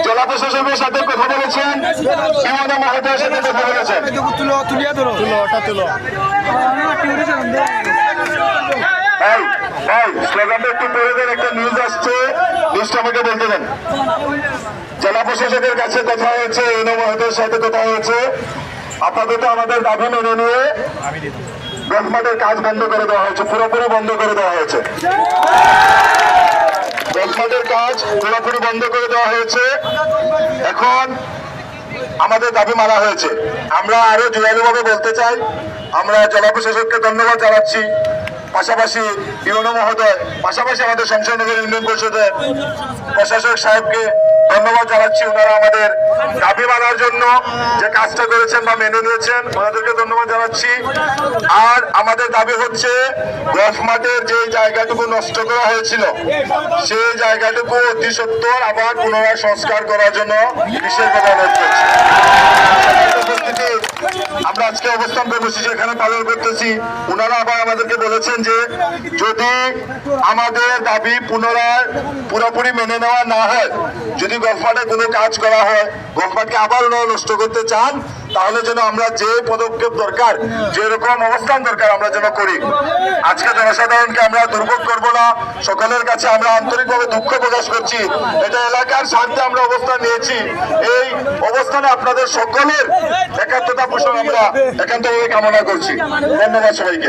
জেলা প্রশাসকের সাথে কথা বলেছেন, সীমানা মহোদয়ের সাথে কথা বলেছেন। স্লোগানটা একটু পড়ে দেন, একটা নিউজ আসছে, নিউজটা আমাকে বলতে দেন। জেলা প্রশাসকের কাছে কথা হয়েছে, ইউনো মহোদয়ের সাথে কথা হয়েছে। আপাতত আমাদের দাবি মেনে নিয়ে গল্ফ মাঠের কাজ বন্ধ করে দেওয়া হয়েছে, পুরোপুরি বন্ধ করে দেওয়া হয়েছে। গল্ফ মাঠের কাজ পুরোপুরি বন্ধ করে দেওয়া হয়েছে। এখন আমাদের দাবি মানা হয়েছে। আমরা আরো জোরালোভাবে বলতে চাই, আমরা জেলা প্রশাসককে ধন্যবাদ জানাচ্ছি, পাশাপাশি ইউনো মহোদয়, পাশাপাশি আমাদের শমশেরনগর ইউনিয়ন পরিষদের প্রশাসক সাহেবকে ধন্যবাদ জানাচ্ছি। ওনারা আমাদের দাবি মানার জন্য যে কাজটা করেছেন বা মেনে নিয়েছেন, ওনাদেরকে ধন্যবাদ জানাচ্ছি। আর আমাদের দাবি হচ্ছে গল্ফ মাঠের যে জায়গাটুকু নষ্ট করা হয়েছিল, সেই জায়গাটুকু অতি সত্বর আবার পুনরায় সংস্কার করার জন্য বিশেষভাবে অনুরোধ করছি। আমরা আজকে অবস্থান কর্মসূচি এখানে পালন করতেছি। ওনারা আবার আমাদেরকে বলেছেন যে যদি আমাদের দাবি পুরোপুরি মেনে নেওয়া না হয়, যদি গল্ফ মাঠে কোনো কাজ করা হয়, গল্ফ মাঠকে আবার ওনারা নষ্ট করতে চান, তাহলে যেন আমরা যে পদক্ষেপ দরকার, যেরকম অবস্থান দরকার আমরা যেন করি। আজকে জনসাধারণকে আমরা দুর্ভোগ করবো না, সকলের কাছে আমরা আন্তরিকভাবে দুঃখ প্রকাশ করছি। এটা এলাকার স্বার্থে আমরা অবস্থান নিয়েছি। এই অবস্থানে আপনাদের সকলের একাত্মতা পোষণ আমরা একান্তভাবে কামনা করছি। ধন্যবাদ সবাইকে।